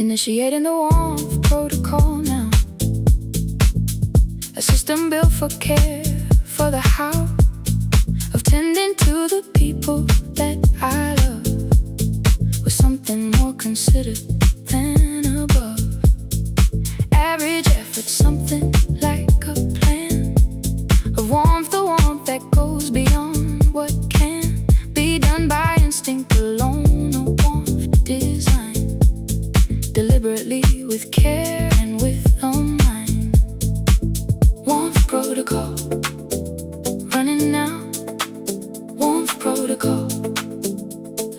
Initiating the warmth protocol now. A system built for care, for the how, of tending to the people that I love, with something more considered than above. Average effort, something like a plan of warmth, the warmth that goes beyond what can be done by instinct alone. A warmth designed deliberately with care and with a mind. Warmth protocol running now. Warmth protocol,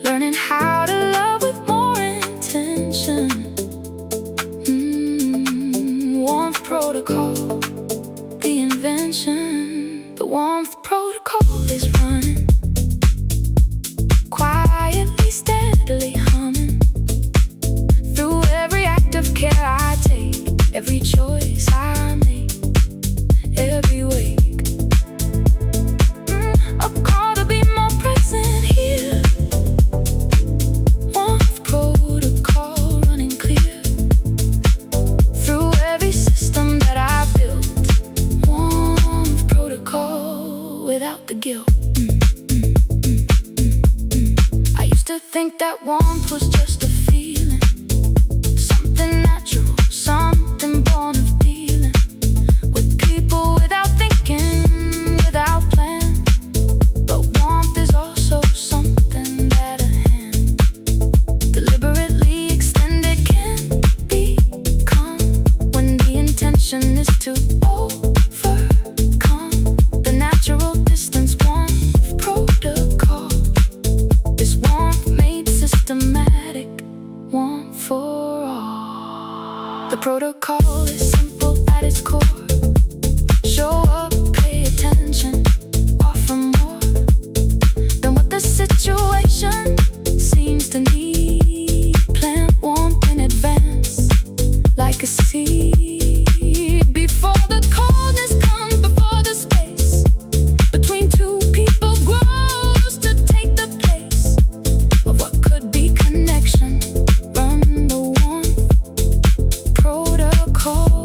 learning how to love with more intention. Warmth protocol, the invention. The warmth protocol is running quietly, steadily humming through every act of care I take, every choice I make, every wake. A call to be more present here. Warmth protocol running clear through every system that I built. Warmth protocol without the guilt. I used to think that warmth was just a feeling, something natural, something born of dealing with people without thinking, without plan. But warmth is also something that a hand deliberately extended can become, when the intention is to overcome the natural distance. Warmth protocol, this warmth made systematic, warmth for all. The protocol is simple at its core. Show up, pay attention, offer more than what the situation seems to need. Plant warmth in advance, like a seed, before the coldness comes, before the space between two people grows to take the place of what could be connection. Run the warmth protocol.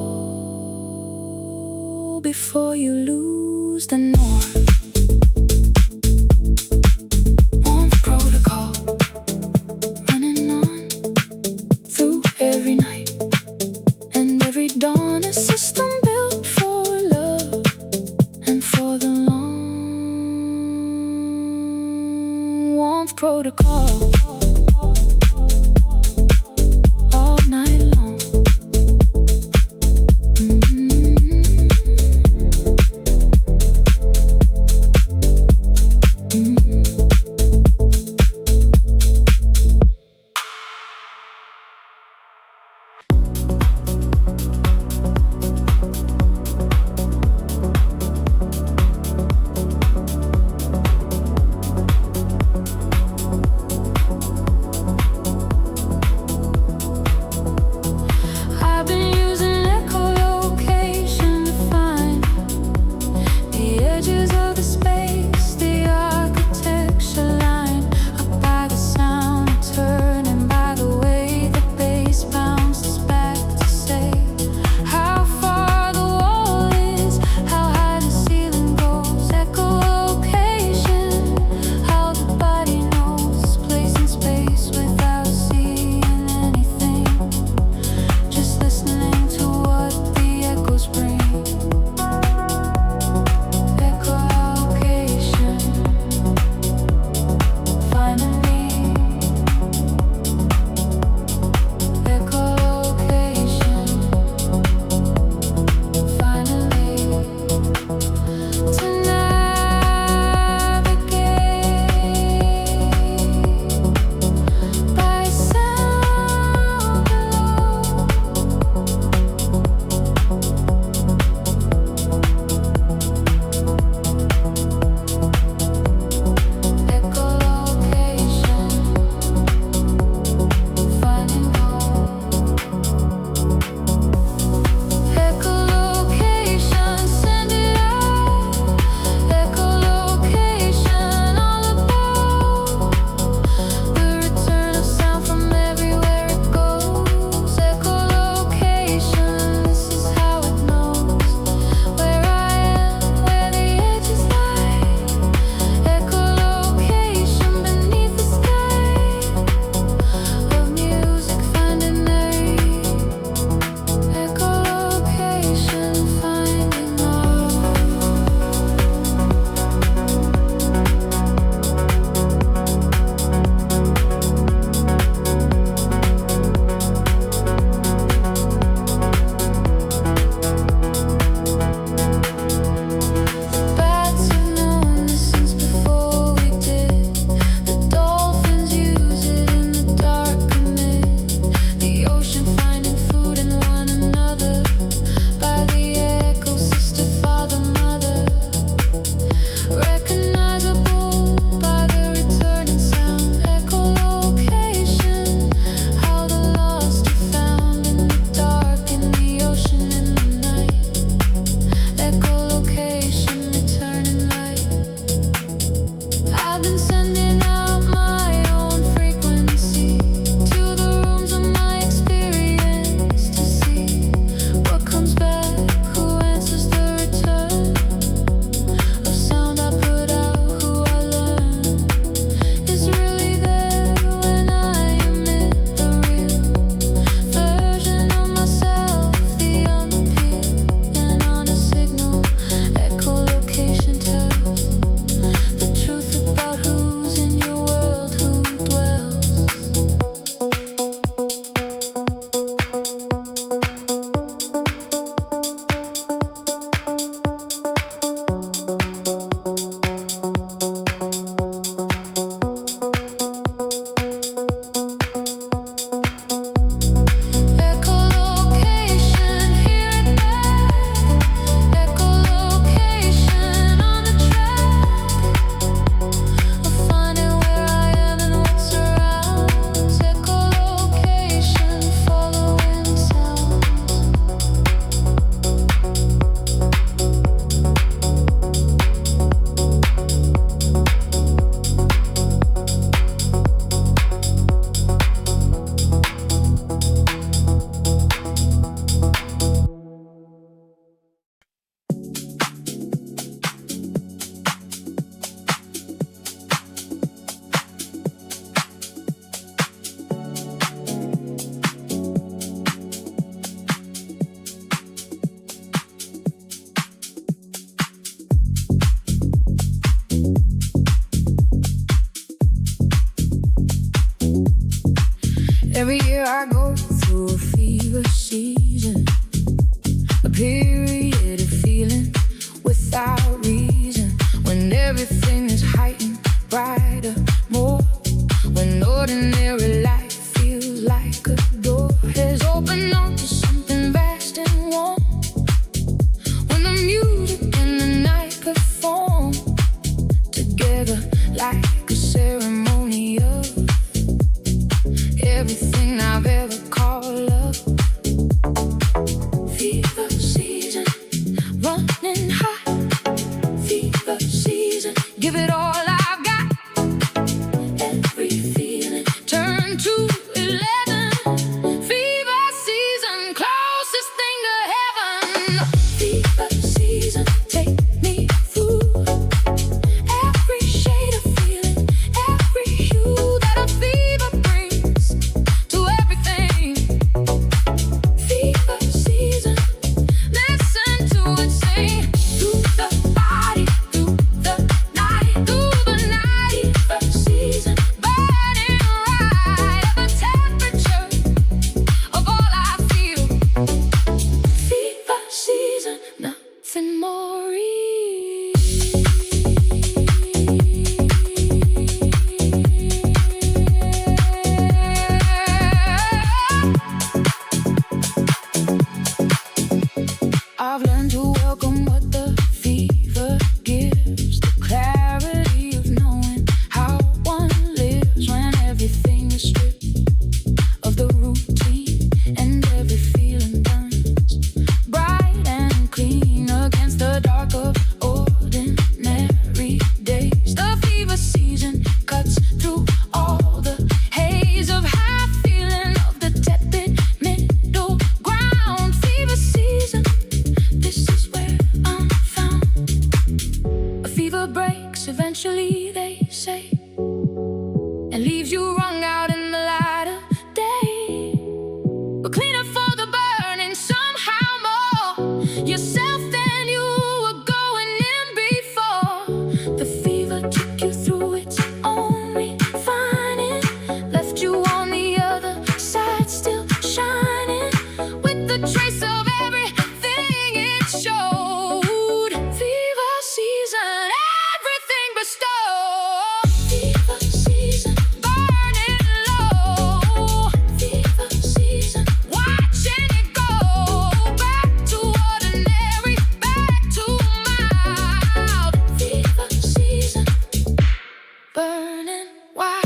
Every year I go through a fever season, a period of feeling without reason, when everything is heightened, brighter, more, when ordinary life feels like a door has opened up to something vast and warm, when the music and the night perform together like a ceremony of everything I've ever called love. Fever season, running hot. Fever season, give it all I've got. Every feeling turn to 11. Fever season, closest thing to heaven. Fever season, take me through every shade of feeling, every hue that a fever brings to everything. Fever season, listen to it sing through the body, through the night, through the night. Fever season, burning right at the temperature of all I feel. Fever season, nothing more real. I've learned to welcome what the fever gives, the clarity of knowing how one lives when everything is stripped of the routine and every feeling burns bright and clean against the dark of ordinary days. The fever season cuts through all the haze of half feeling of the tepid middle ground. Fever season, this is where I'm found. A fever breaks eventually, they say, and leaves you wrung out in the light of day, but cleaner for the burning, somehow more yourself than you were going in before. The fever took you through its own refining, left you on the other side still shining, with the trace of everything it showed. Fever season, everything bestowed. Fever season, burning low. Fever season, watching it go back to ordinary, back to mild. Fever season, burning wild.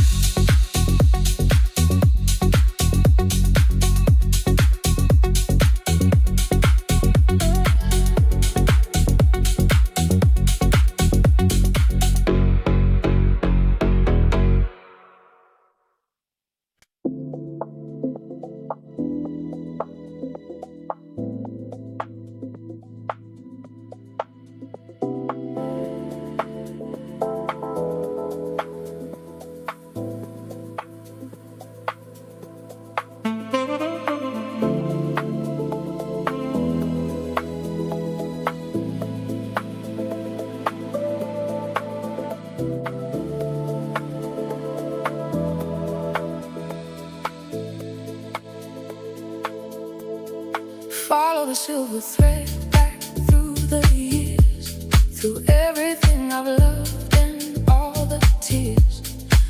Follow the silver thread back through the years, through everything I've loved and all the tears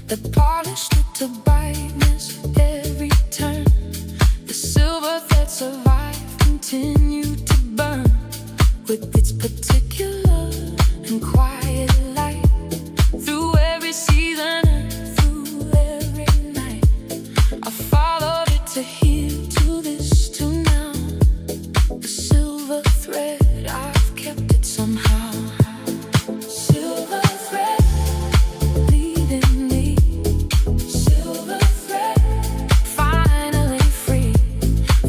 that polished it to brightness every turn. The silver that survived continued to burn with its particular and quiet light through every season and through every night. I followed it to here, to this, to now. The silver thread, I've kept it somehow. Silver thread leading me. Silver thread finally free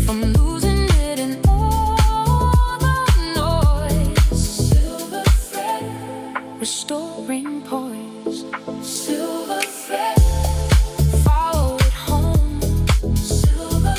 from losing it in all the noise. Silver thread restoring poise. Silver thread follow it home. Silver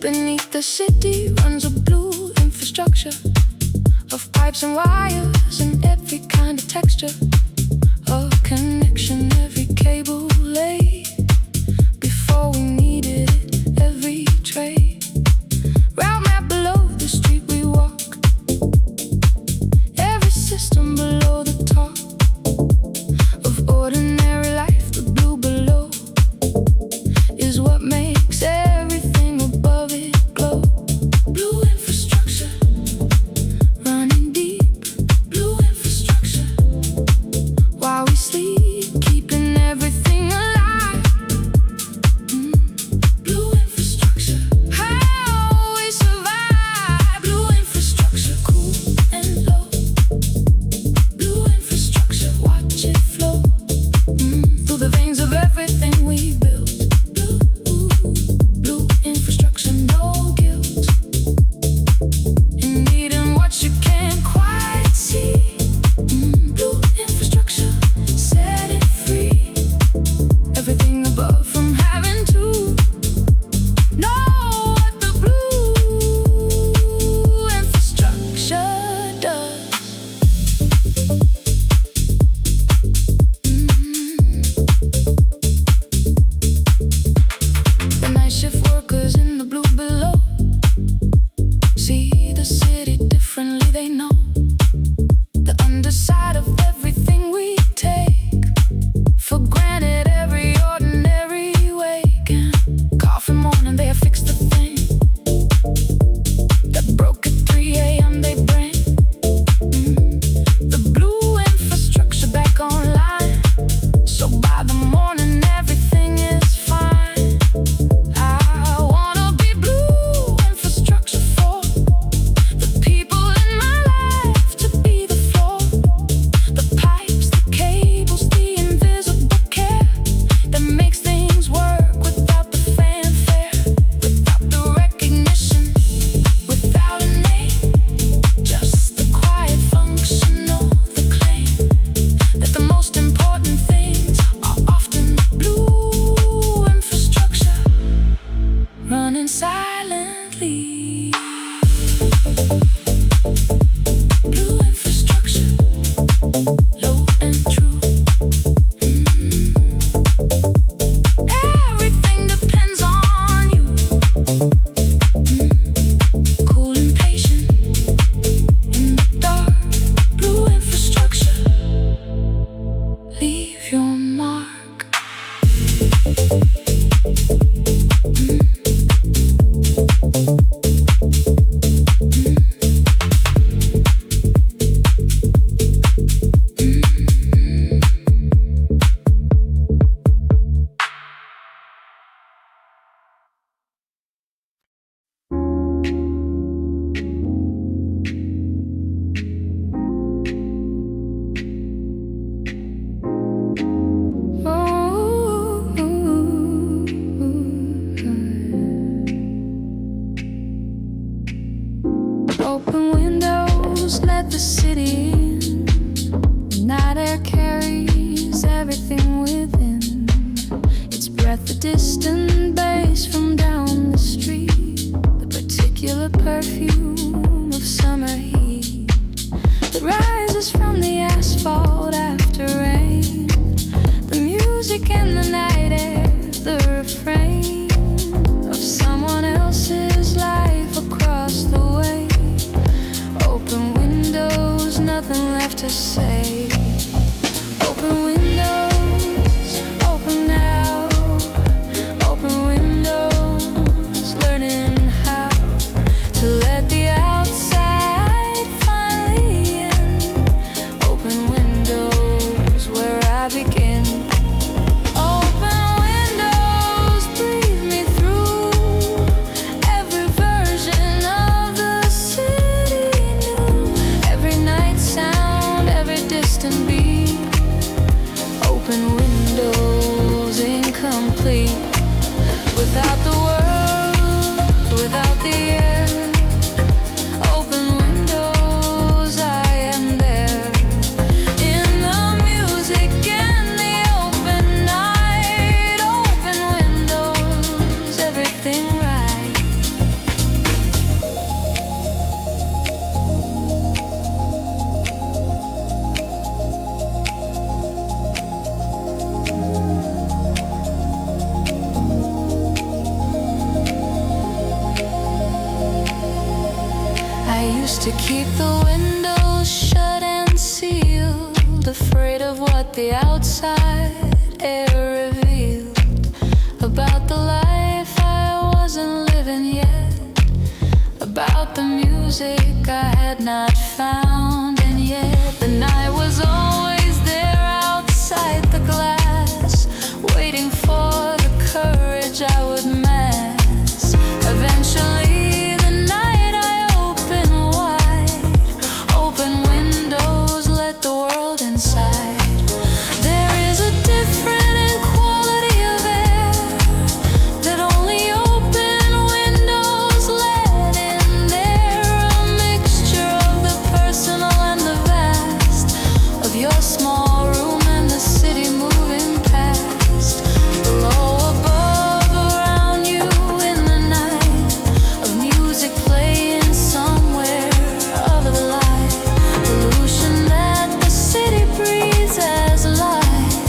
Beneath the city runs a blue infrastructure of pipes and wires and every kind of texture. A connection every cable laid before we needed it, every trade. Route map below the street we walk, every system below the top of ordinary life. The blue below is what makes everything above it glow. Blue infrastructure running deep, blue infrastructure while we sleep, keeping everything alive. Blue infrastructure, how we survive. Blue infrastructure, cool and low. Blue infrastructure, watch it flow through the veins of everything we built. Blue infrastructure, no guilt in needing what you can't quite see. Blue infrastructure, set it free. Everything above from having to know what the blue infrastructure does. The night shift workers in the blue below see the city differently, they know the underside of everything we take for granted. Every ordinary wake and coffee morning, they have fixed the thing that broke at 3 a.m. They bring the blue infrastructure back online, so by the morning everything is fine. I wanna be blue infrastructure for the people in my life, to be the floor, the pipes, the cables, the invisible care that makes things work without the fanfare, without the recognition, without a name. Just the quiet function of the claim that the most important things are often blue infrastructure running silently. Blue infrastructure, low and true. Everything depends on you. Cool and patient in the dark. Blue infrastructure, leave your mark. Open windows, let the city in. Night air carries everything within. Its breath, the distant bass from down the street, the particular perfume of summer heat that rises from the asphalt after rain. The music in the night air, the refrain of someone else's life across the way. Open windows, nothing left to say. Open windows, open now. Open windows. to keep the windows shut and sealed, afraid of what the outside air revealed about the life I wasn't living yet, about the music I had not found. And yet the night was always there outside the glass, waiting for the courage I would mass. Eventually the night I opened wide, open windows, let the world inside. There is a different quality of air that only open windows let in. There a mixture of the personal and the vast, of your small room and the city moving past, below, above, around you in the night, of music playing somewhere of the light, pollution that the city breathes as life,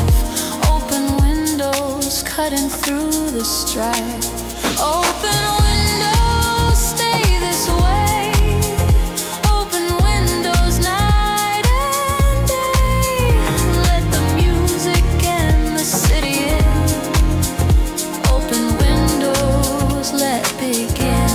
open windows cutting through the strife. Open windows, stay this way, open windows night and day, let the music and the city in, open windows, let begin.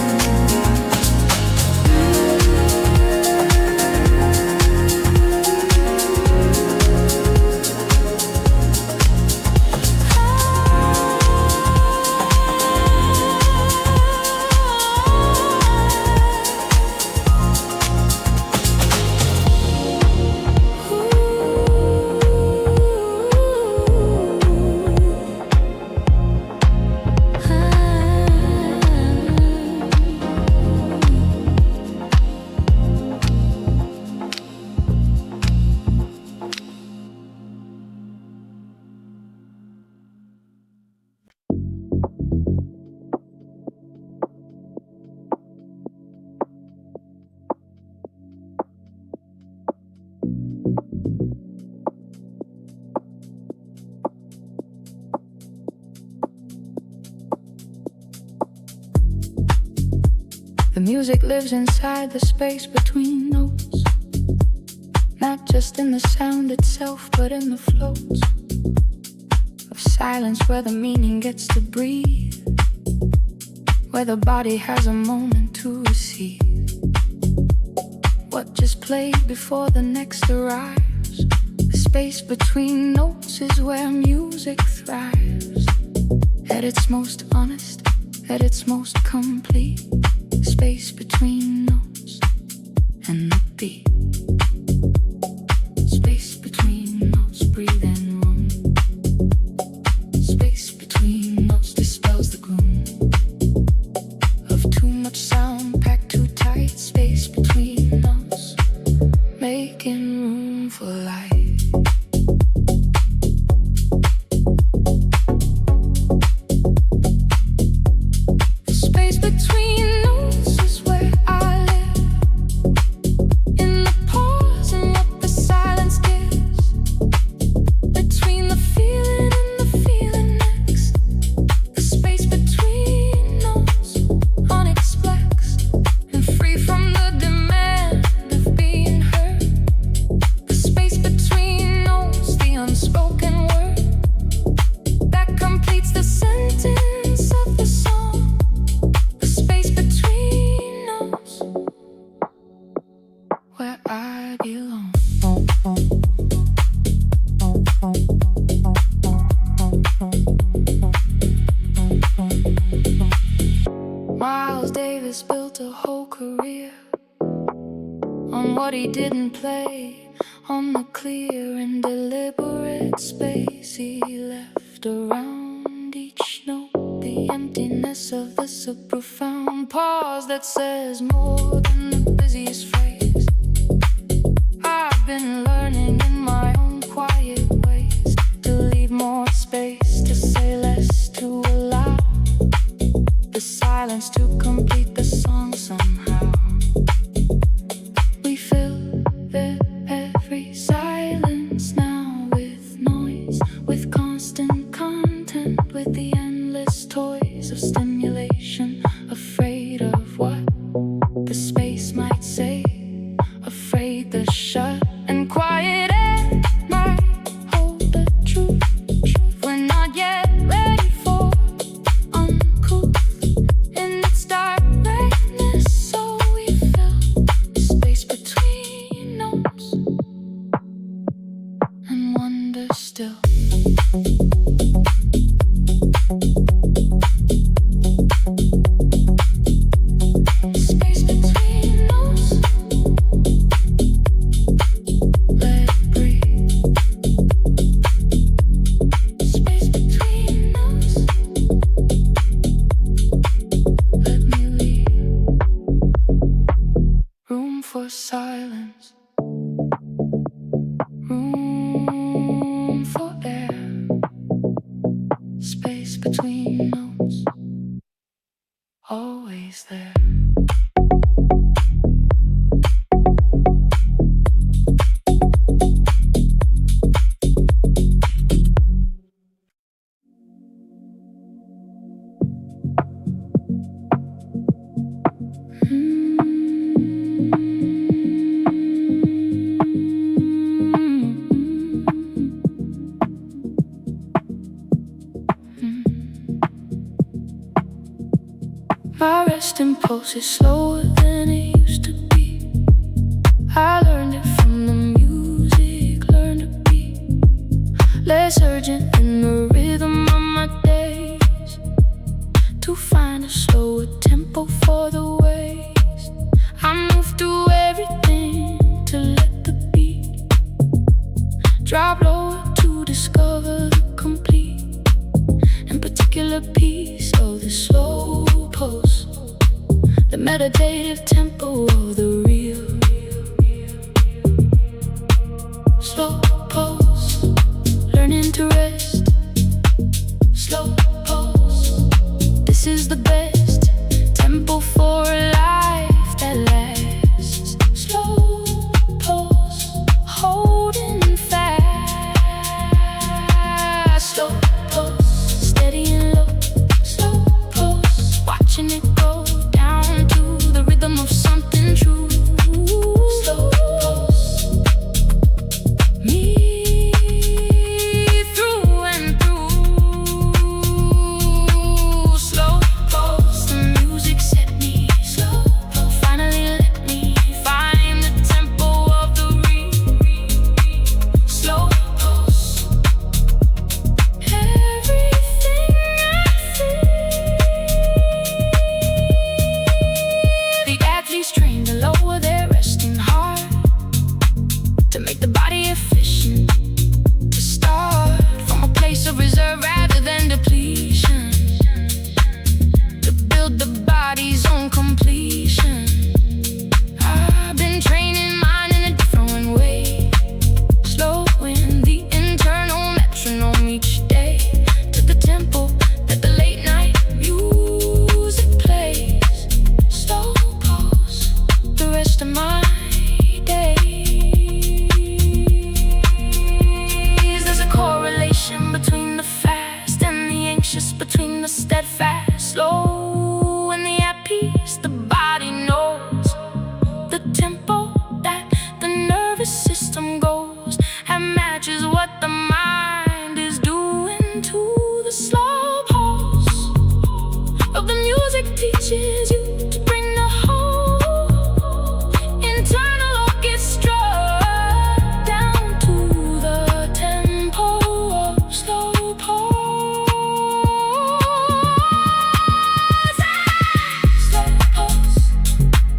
The music lives inside the space between notes, not just in the sound itself, but in the floats of silence where the meaning gets to breathe, where the body has a moment to receive what just played before the next arrives. The space between notes is where music thrives, at its most honest, at its most complete. Space between notes and the beat. Space between notes, breathing room. Space between notes dispels the gloom of too much sound packed too tight. Space between notes, making room for life. Space between notes is where I live, in the pause and what the silence gives, between the feeling and the feeling next. The space between notes, unexpressed and free from the demand of being heard. The space between notes, the unspoken word that completes the sentence of the song. The space between notes, where I belong. Miles Davis built a whole career on what he didn't play, on the clear and deliberate space he left around each note. The emptiness of this, a profound pause that says more than the busiest phrase. I've been learning in my own quiet ways to leave more space, to say less, to allow the silence to complete the song somehow. We fill every silence now with noise, with constant content, with the endless toys of stimulation, afraid of what the space might say. for silence, room for air, space between notes, always there. My resting pulse is slower than it used to be. I learned it from the music, learned to be less urgent in the rhythm of my days, to find a slower tempo for the waves. I move through everything to let the beat drop lower to discover the complete and particular piece of the slow pulse, the meditative tempo of the real slow pulse, learning to rest, slow pulse. This is the best tempo for a life that lasts. Slow pulse, holding fast. Slow pulse, steady and low. Slow pulse, watching it go down to the rhythm of something true. Slow pulse, me through and through. Slow pulse, the music set me slow pulse. Finally let me find the tempo of the slow pulse. Everything I feel, the athletes train to lower their resting heart, to make the body efficient, to start from a place of reserve rather than depletion, to build the body's own completion. I've been training mine in a different way, slowing the internal metronome each day to the tempo that the late night music plays. Slow pulse, the rest of my days. There's a correlation between the fast and the anxious, between the steadfast, slow and the at peace. The body knows the tempo that the nervous system goes and matches what the mind is doing to the slow pulse of the music. Teaches you to bring the whole internal orchestra down to the tempo of slow pulse. Slow pulse,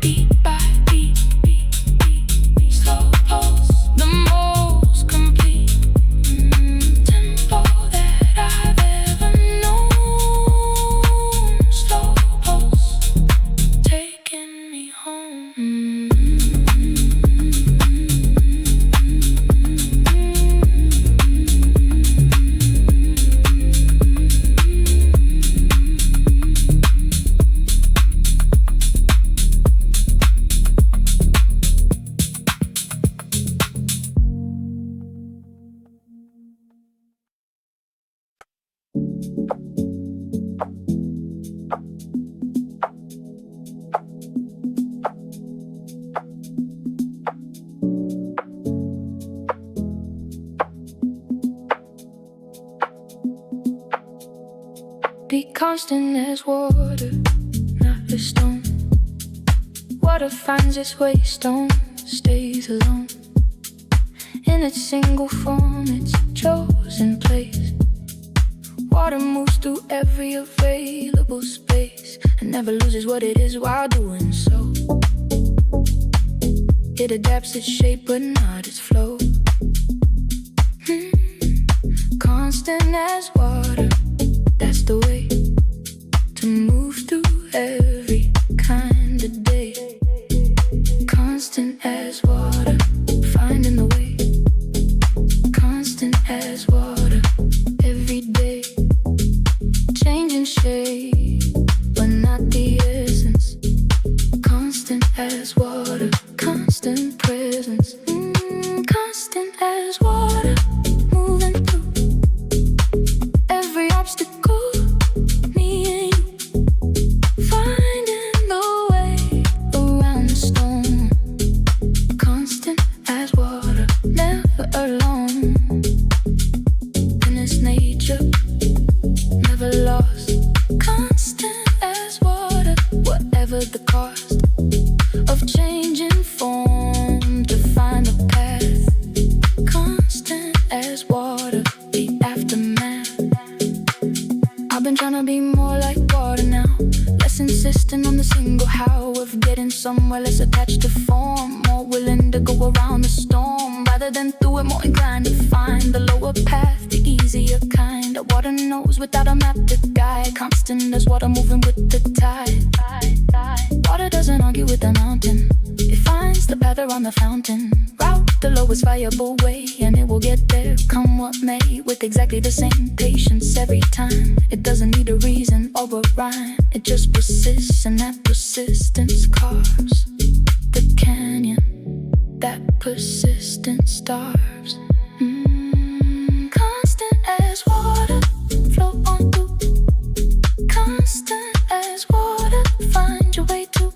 beat by beat, beat, beat, beat. Slow pulse, the most complete tempo that I've ever known. Slow pulse, taking me home. Be constant as water, not the stone. Water finds its way, stone stays alone. In its single form, its chosen place. Water moves through every available space and never loses what it is while doing so. It adapts its shape but not its flow. Constant as water, that's the way to move through every kind of day. Constant whatever the cost of changing form to find a path, constant as water, the aftermath. I've been trying to be more like water now, less insistent on the single how of getting somewhere, less attached to form, more willing to go around the storm rather than through it, more inclined to find the lower path, the easier kind that water knows without a map to guide, constant as water moving with the tide. Water doesn't argue with the mountain, it finds the path around the fountain, route the lowest viable way, and it will get there come what may, with exactly the same patience every time. It doesn't need a reason or a rhyme, it just persists, and that persistence carves the canyon that persistence starves. Constant as water, flow on through. Constant as water, find your way to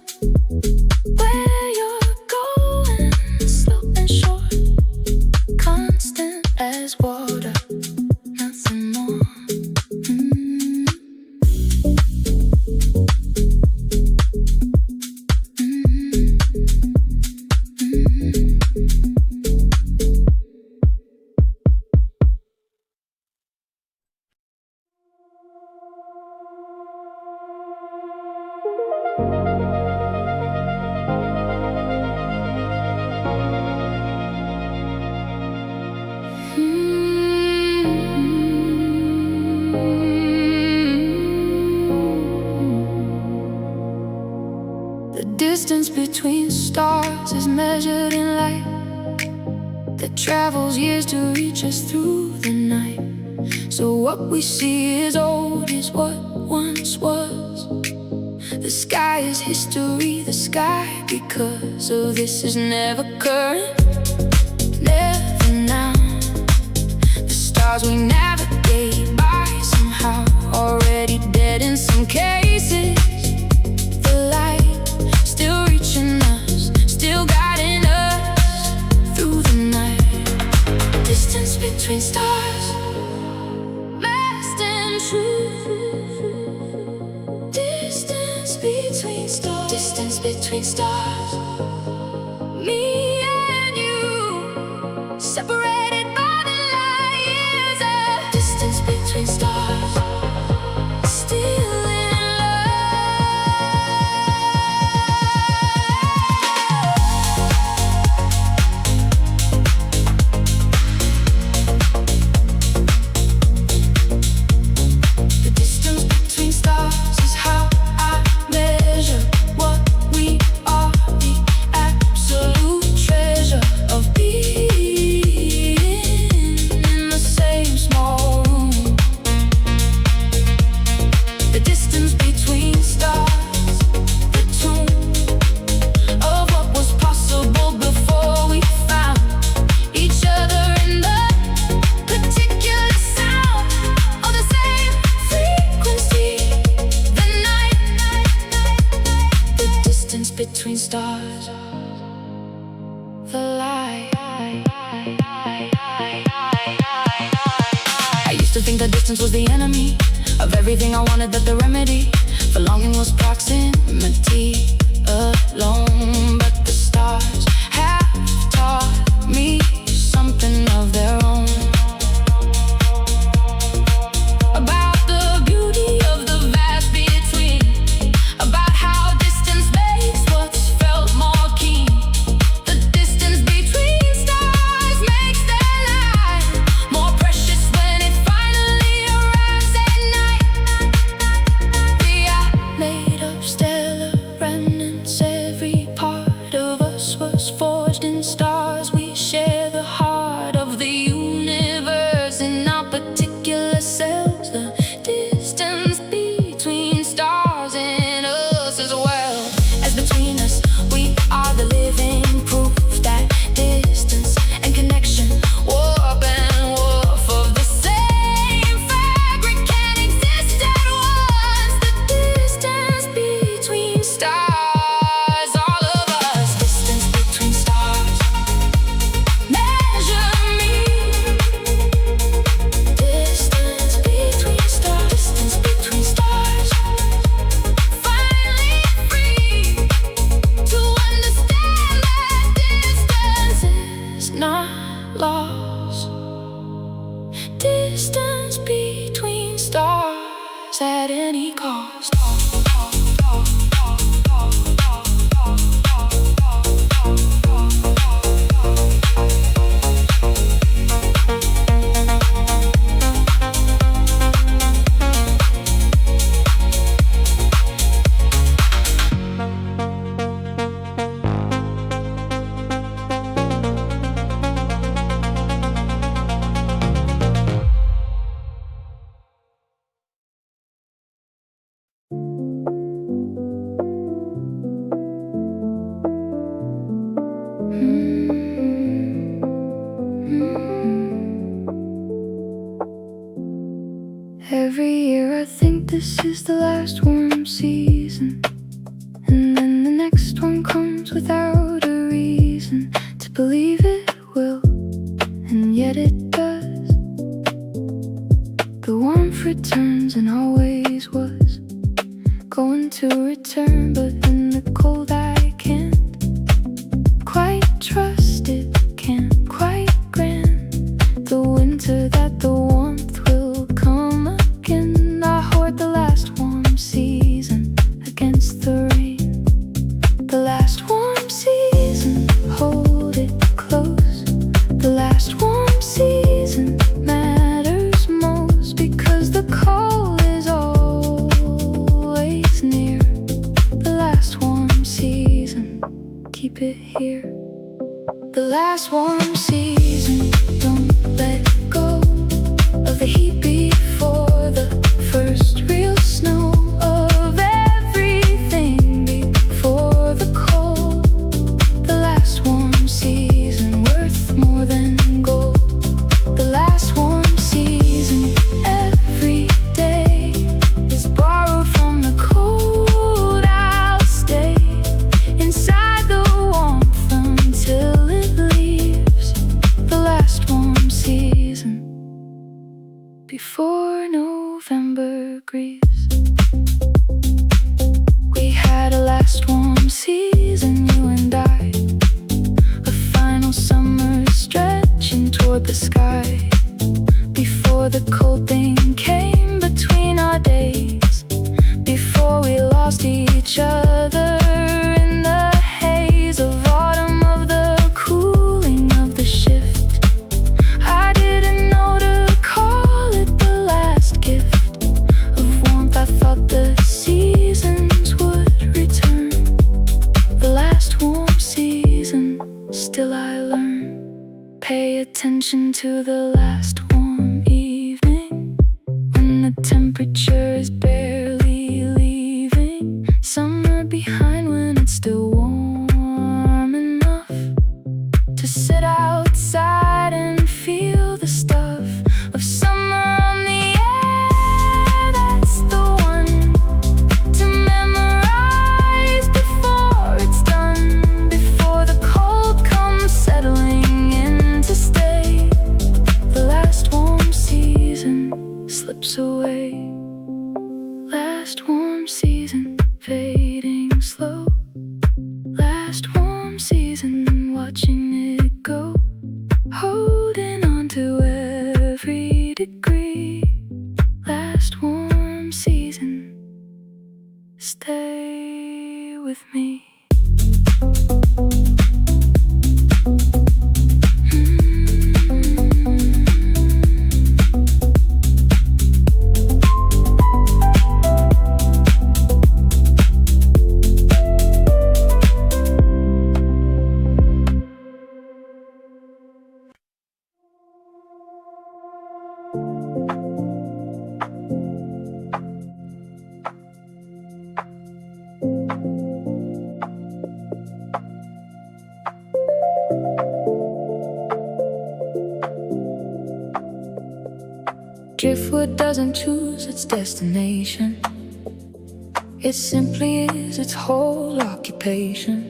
where you're going, slow and short. Constant as water, nothing more. The distance between stars is measured in light that travels years to reach us through the night. So what we see is old, is what once was. The sky is history, the sky because of this is never current, never now. The stars we navigate by somehow already dead in some cases. The light still reaching us, still guiding us through the night. Distance between stars, vast and true. Distance between stars, distance between stars. Me and you, separated by the light years of distance between stars. Still in between stars, the light. I used to think the distance was the enemy of everything I wanted, that the remedy for longing was proximity alone. But the stars have taught me something of their own, about the beauty of the vast between, about how distance makes what's felt more keen. The distance between stars makes their light more precious when it finally arrives at night. We are made of stellar energy. next one comes without a reason to believe it will, and yet it does. The warmth returns and always was going to return, but in the cold I can't quite trust it, can't quite grant the winter that the warmth will come again. I hoard the last warm season against the rain, the last warm season, hold it close. The last warm season matters most because the cold is always near. The last warm season, keep it here. The last warm season, don't let go of the heat before the first real snow, of everything before the cold. The last warm season, worth more than gold. The last warm season, every day is borrowed from the cold. I'll stay inside the warmth until it leaves. The last warm season, before November grieves. We had a last warm season, you and I, a final summer stretching toward the sky, before the cold thing came between our days, before we lost each other in the haze of autumn, of the cooling of the shift. I didn't know to call it the last gift of warmth. I thought the seasons would return. The last warm season, still I learn. Pay attention to the last warm evening, when the temperature is barely leaving summer behind, when it's still warm enough to sit outside and feel the stuff of summer on the air. That's the one to memorize before it's done, before the cold comes settling in to stay. The last warm season slips away. Last warm season, fading slow. Last warm season, watching it go, holding on to every degree. Last warm season, stay with me. Driftwood doesn't choose its destination, it simply is its whole occupation.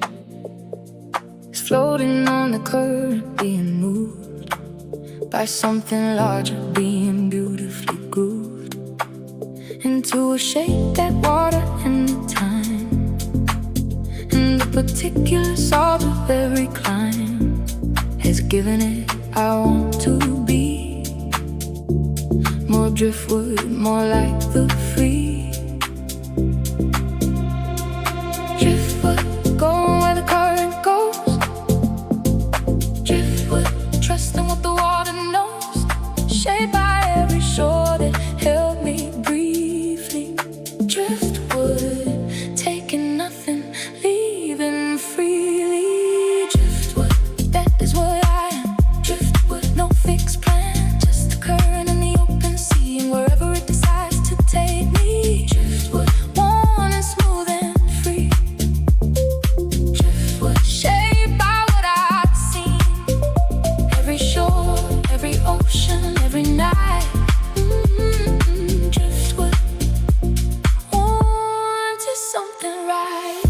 It's floating on the current, being moved by something larger, being beautifully grooved into a shape that water and the time and the particular salt of every climb has given it. I want to be more driftwood, more like the free driftwood, going where the current goes. Driftwood, trusting what the water knows, shaped by every shore that held me briefly. Driftwood, taking nothing, leaving freely. Driftwood, that is what I am. Driftwood, no fixed plan, just the current in the open sea, and wherever it decides to take me. Driftwood, warm and smooth and free. Driftwood, shaped by what I've seen, every shore, every ocean, every night. Driftwood, on to something right.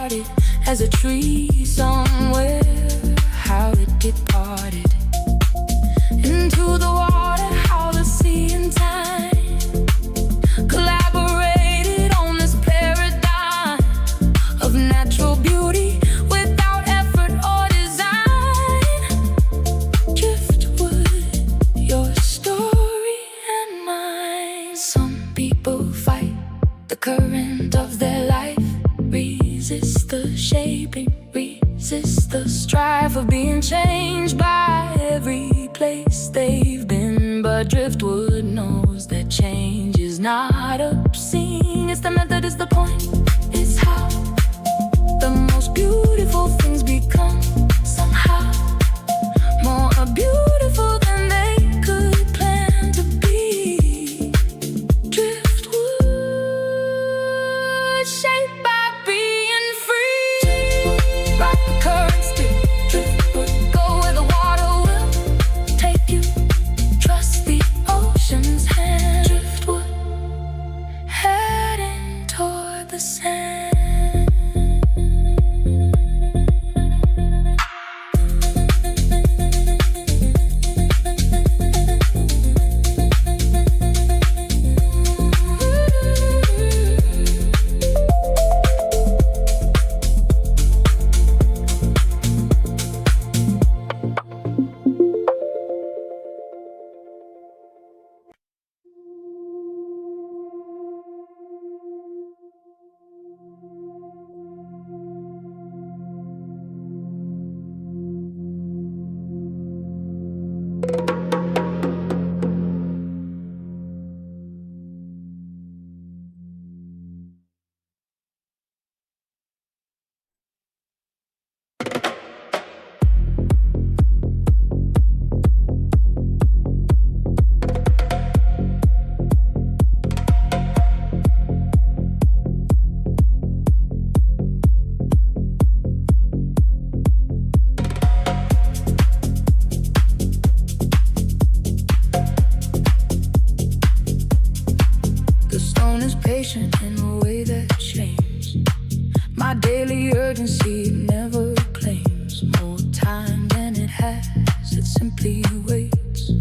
started as a tree somewhere. How it departed into the water, how the sea and time collaborated on this paradigm of natural beauty without effort or design. Driftwood, your story and mine. Some people fight the current of their life, resist the shaping, resist the strife of being changed by every place they've been. But driftwood knows that change is not obscene. It's the method, it's the point, it's how the most beautiful things become somehow more beautiful than they could plan to be. Driftwood, shaped by being free. Rock the currents, driftwood, go where the water will take you. Trust the ocean's hand. Driftwood, heading toward the sand. In a way that changed. My daily urgency never claims more time than it has. It simply waits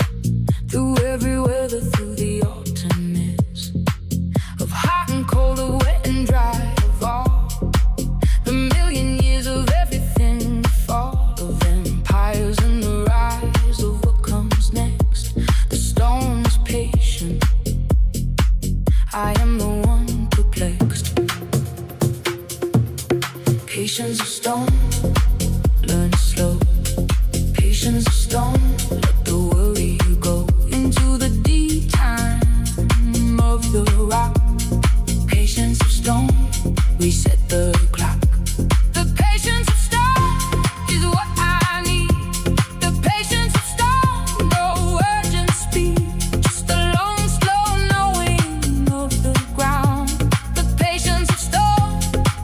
through every weather, through the alternates of hot and cold, of wet and dry, of all the million years of everything, the fall of empires and the rise of what comes next. The stone is patient, I am the one perplexed. Patience of stone, learn slow. Patience of stone, let the worry go into the deep time of the rock. Patience of stone, reset the clock. The patience of stone is what I need. The patience of stone, no urgent speed, just a long, slow knowing of the ground. The patience of stone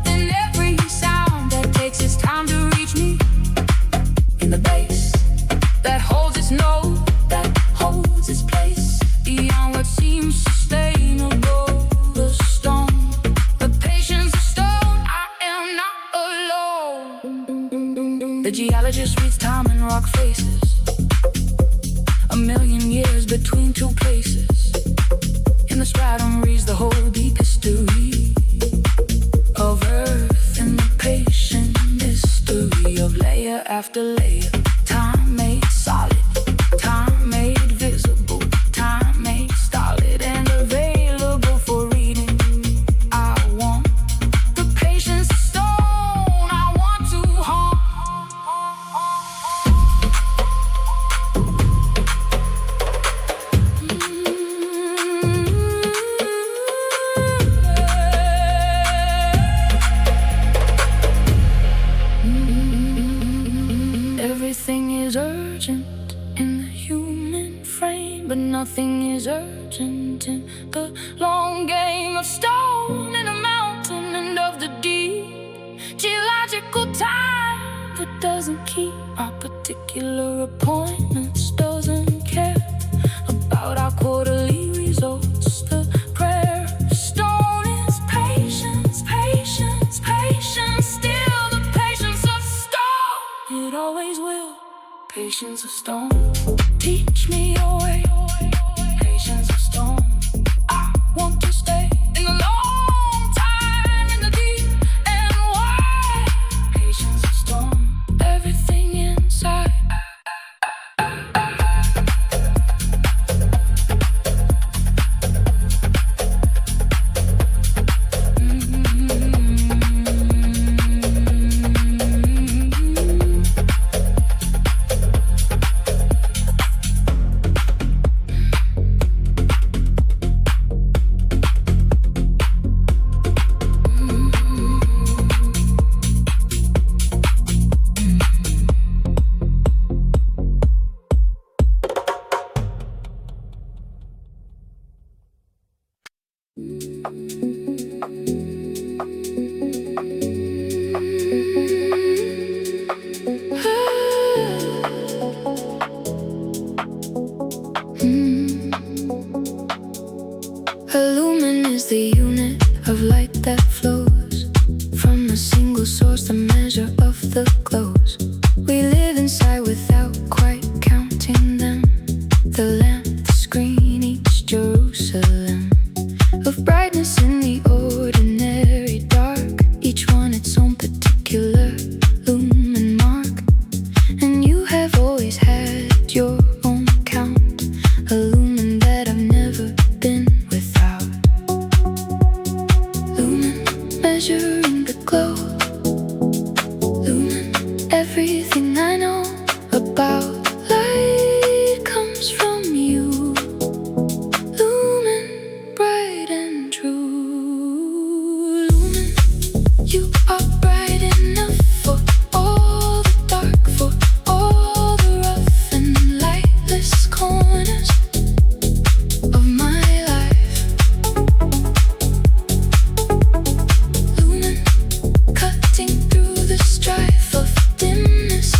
in every sound that takes its time to reach me. In the bass that holds its note, that holds its place beyond what seems sustainable. The stone, the patience of stone, I am not alone. The geologist reads time in rock faces, a million years between two places. In the stratum reads the whole deep history of Earth and the patient mystery of layer after layer. Time made solid, time made visible, time made stolid and available for reading. I want the patience of stone, I want to haunt. Everything is urgent in the human frame, but nothing is urgent in the long game of stone and a mountain and of the deep. Geological time that doesn't keep our particular appointments, doesn't care about our quarterly results. The prayer of stone is patience, patience, patience still. Patience of stone, teach me your way. Patience of stone, I want to stay in the long time, in the deep and wide. Patience of stone, everything inside. A lumen is the unit of light that flows from a single source, the measure of the glows. We live inside without quite counting them. The lamp, the screen, each Jerusalem of brightness in the ordinary dark, each one its own particular lumen mark. And you have always had your own count, a lumen that I've never been without. Lumen, measuring the glow. Lumen, everything I know about light comes from you. Lumen, bright and true. Lumen, you are bright enough for all the dark, for all the rough and lightless corners of my life. Lumen, cutting through the strife of dimness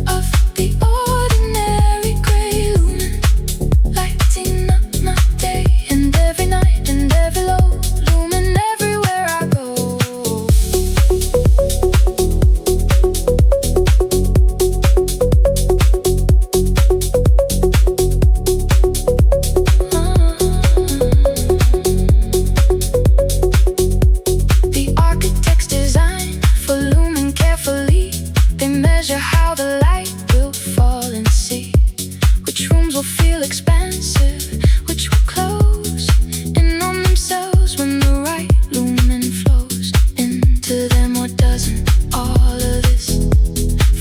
of the ordinary gray. Lumen, lighting up my day and every night and every low. Lumen, everywhere I go. The architects design for lumen carefully. They measure how the light will fall and see which rooms will feel expansive, which will close in on themselves when the right lumen flows into them, or doesn't. All of this,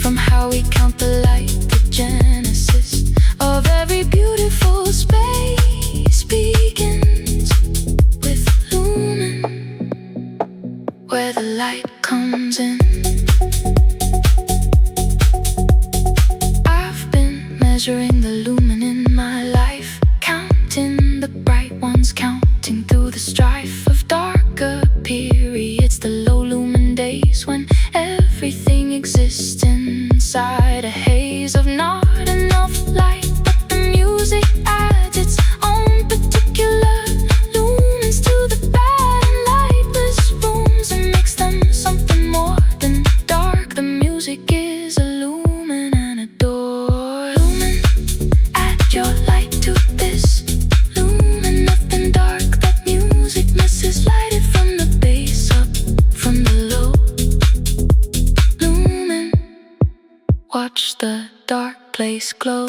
from how we count the light, the genesis of every beautiful space begins with lumen, where the light comes in. I've been measuring the lumen in my life, counting the bright ones, counting through the strife of darker periods, the low lumen days when everything exists inside a haze of not enough light. But the music adds its own particular lumens to the bad and lightless rooms and makes them something more than dark. The music is a lumen and a door. Lumen, add your light to this. Lumen, nothing dark. That music misses lighted from the base up from the low. Lumen, watch the dark place glow.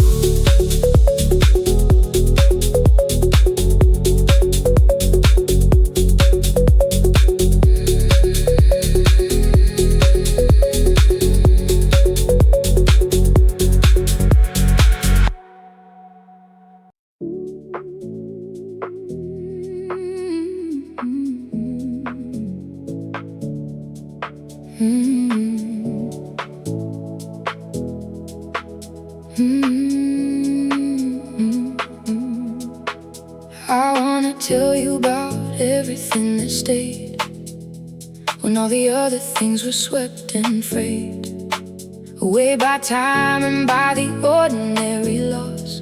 I wanna tell you about everything that stayed when all the other things were swept and frayed away by time and by the ordinary loss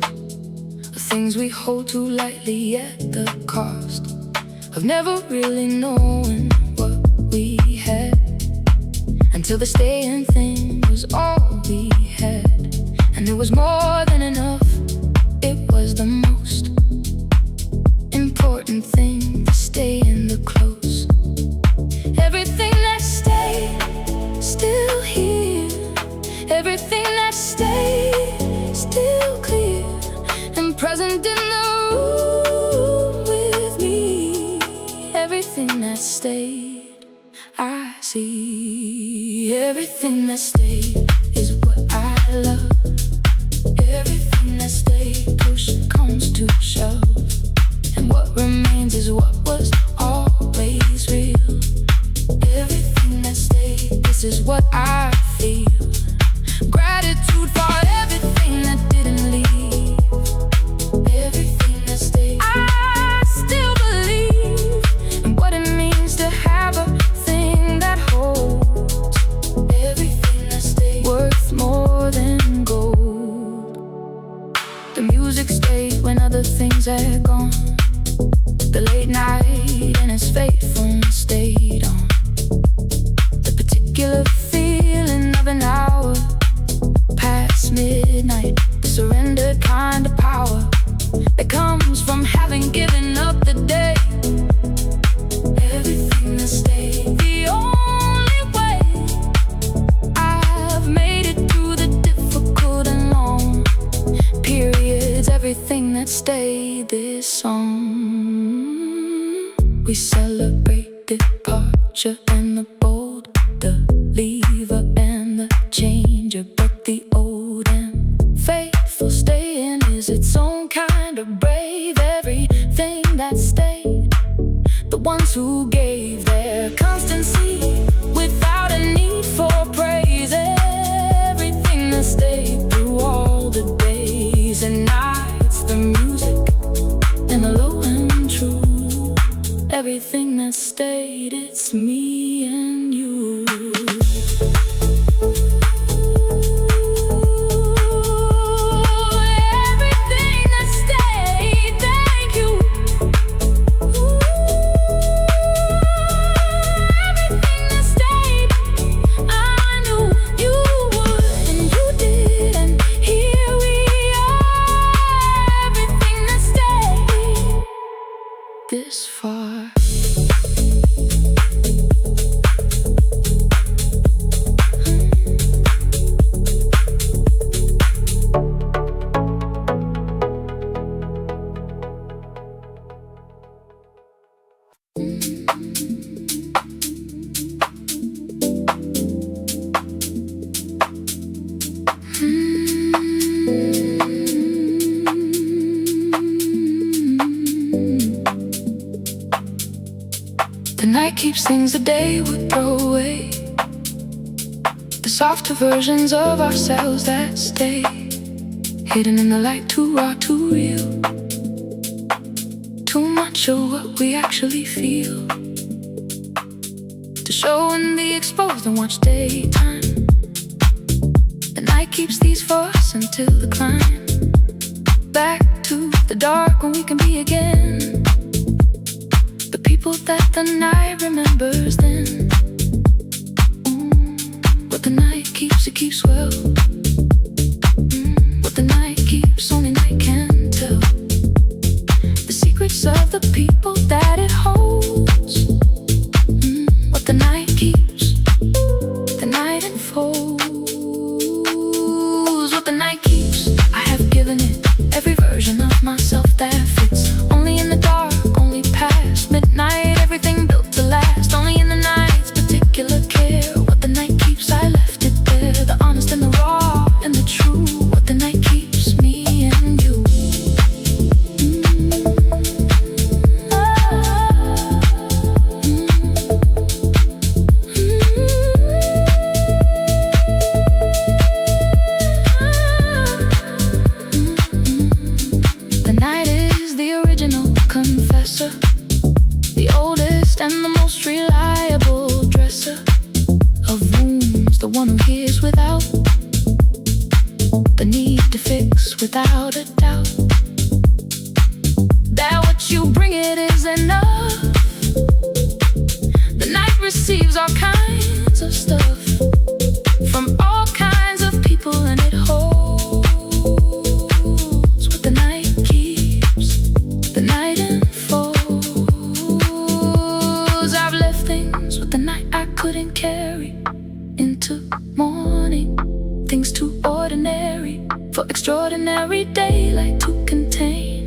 of things we hold too lightly at the cost of never really knowing what we had until the staying thing was all we had. And it was more than enough. It was the most important thing to stay in the close. Everything that stayed, still here. Everything that stayed, still clear and present in the room with me. Everything that stayed, I see. Everything that stayed is what I love. Everything that stayed, push comes to shove, and what remains is what was always real. Everything that stayed, this is what I feel. Gratitude for everything that didn't leave. Everything that stayed, I still believe in what it means to have a thing that holds. Everything that stayed, worth more than gold. The music stayed when other things had gone. The late night and its faithfulness stayed on. The particular feeling of an hour past midnight, the surrendered kind of power that comes from having given up the day. Everything that stayed, the only way I've made it through the difficult and long periods. Everything that stayed, this song. We celebrate departure and the bold, the leaver and the changer, but the old and faithful staying is its own kind of brave. Everything that stayed, the ones who gave their constancy without a need for praise. Everything that stayed through all the days and nights, the music and the low and true. Everything that stayed, it's me and you. Everything that stayed, thank you. Everything that stayed, I knew you would, and you did, and here we are. Everything that stayed this far. The night keeps things the day would throw away, the softer versions of ourselves that stay hidden in the light, too raw, too real, too much of what we actually feel to show in the exposed and watch daytime. The night keeps these for us until the climb back to the dark when we can be again the people that the night remembers then. What the night keeps, it keeps well. What the night keeps, only night can tell. The secrets of the people that it holds. What the night keeps, the night unfolds. What the night keeps, I have given it every version of myself that fits. Only in the dark, only past midnight, everything built to last. Only in the night's particular care. What the night keeps, I left it there. The honest and the raw and the true. What the night keeps, me and you. The night is the original confessor, the oldest and the most reliable dresser of wounds, the one who hears without the need to fix, without a doubt that what you bring it is enough. The night receives all kinds of stuff from all kinds of people, and it holds extraordinary daylight to contain,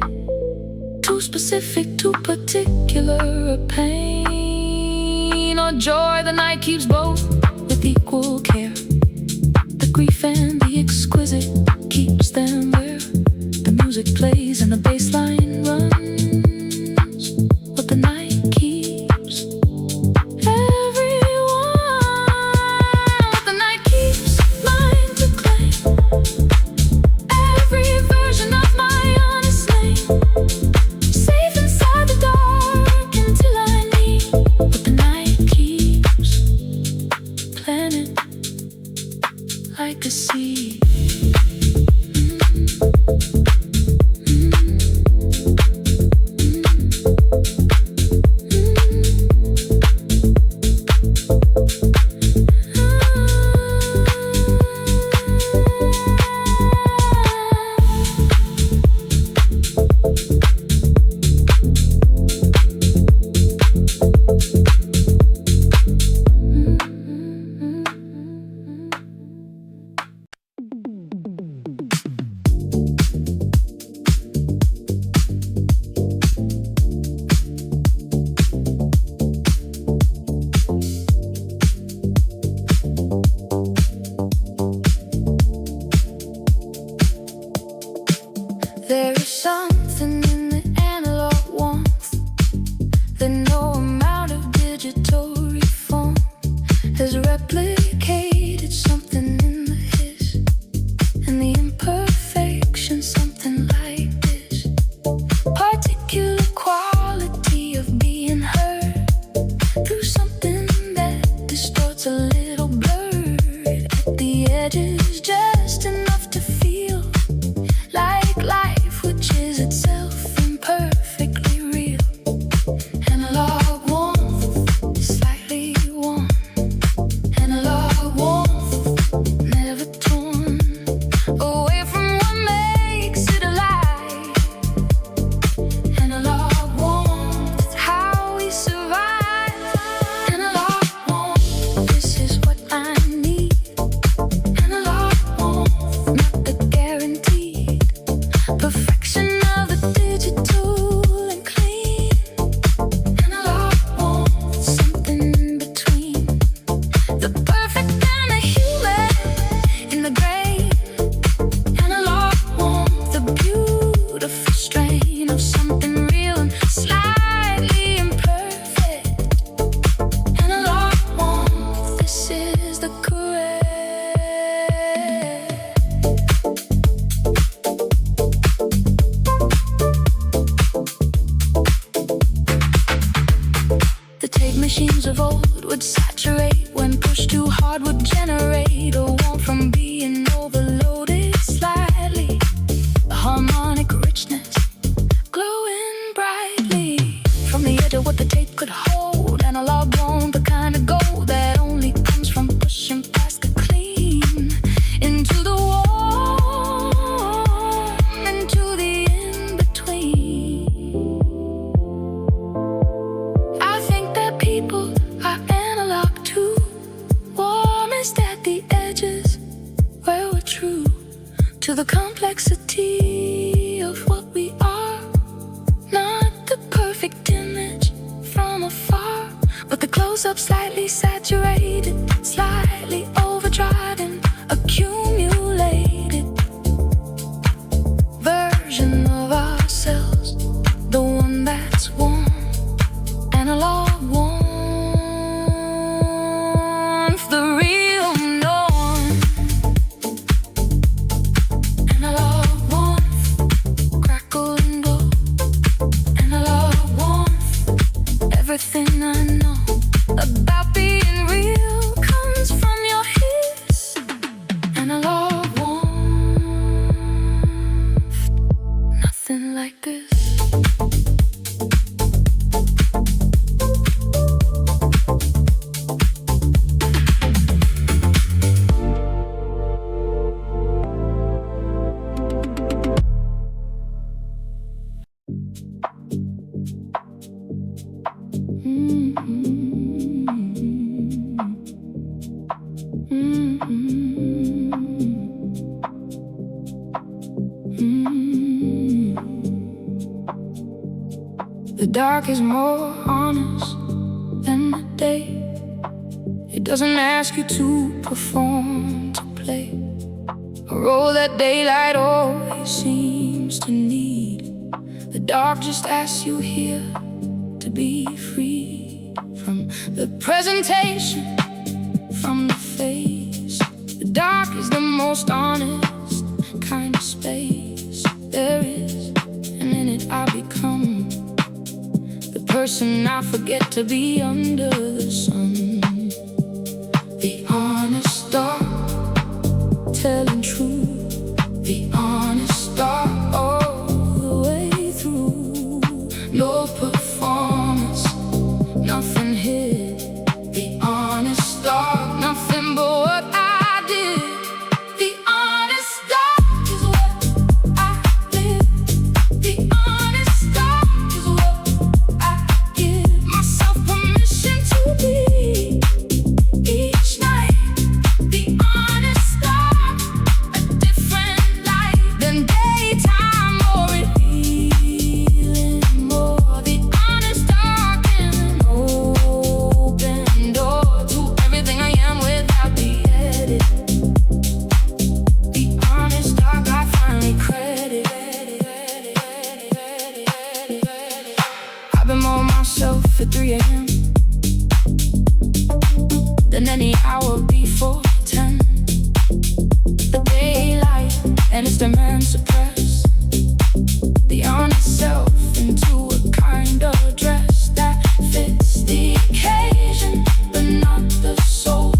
too specific, too particular a pain or joy. The night keeps both with equal care. The grief and the exquisite keeps them where the music plays and the bass line runs. What the night keeps everyone, what the night keeps mine to claim. Every version of my honest name, safe inside the dark until I need what the night keeps planted like a seed. There is something in the analog warmth that no amount of digital reform has replicated. Something in the hiss and the imperfection, something like this particular quality of being heard through something that distorts a little blurred at the edges, just enough to feel like life, which is itself imperfectly real. Analog warmth, slightly warm. Analog warmth, never torn away from what makes it alive. Analog warmth, how we survive. Analog warmth, this is what I need. Analog warmth, not the guarantee perfection of the digital and clean. Analog warmth, something in between the perfect and the human in the gray. Analog warmth, the beautiful strain of something real and slightly imperfect. Analog warmth, this is the correct. The tape machines of old would saturate when pushed too hard, would generate a warmth from being overloaded slightly. A harmonic richness glowing brightly from the edge of what the tape could hold. Analog warmth, the kind of gold that only comes from pushing past the clean into the warm, into the in-between. I think that people are analog too, warmest at the edges where we're true to the complexity of what we are. Not the perfect image from afar, but the close-up, slightly saturated, slightly overdriven, accumulated version of ourselves, the one that's warm. Analog warmth, the real norm. Analog warmth, crackle and glow. Analog warmth, everything I know about being real comes from your hiss. Analog warmth, nothing like this. dark is more honest than the day. It doesn't ask you to perform, to play a role that daylight always seems to need. The dark just asks you here to be free from the presentation, from the face. The dark is the most honest kind of space there is, and in it I become the person I forget to be under the sun. The honest dark, telling truth. The honest dark, all the way through. No performance, nothing hid. The honest dark, nothing but what I did. The honest dark is what I live. The honest dark is what I give myself permission to be each night. The honest dark, a different light than daytime or revealing more. The honest dark is an open door to everything I am without the edit. The honest dark, I finally credit. I've been more myself at 3 a.m. than any hour before 10. The daylight and its demand suppress the honest self into a kind of dress that fits the occasion, but not the soul.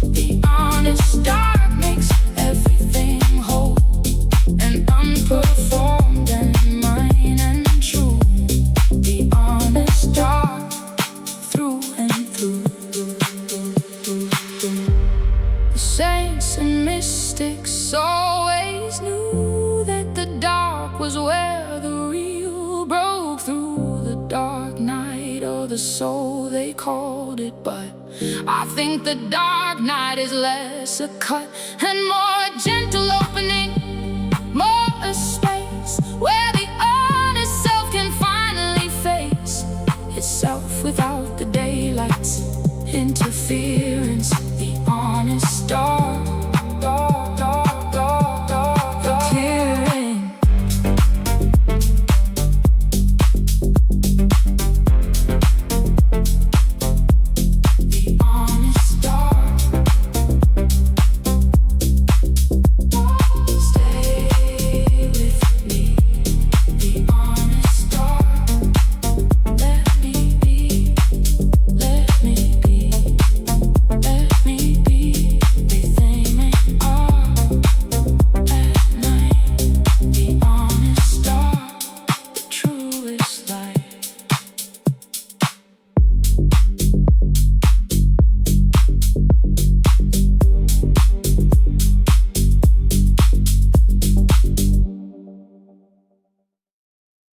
The honest dark makes everything whole and unperformed and mine and true. The honest dark, through and through. The saints and mystics always knew that the dark was where the real broke through. The dark night or the soul, they called it, but I think the dark night is less a cut and more a gentle opening, more a space where the honest self can finally face itself without the daylights interfering.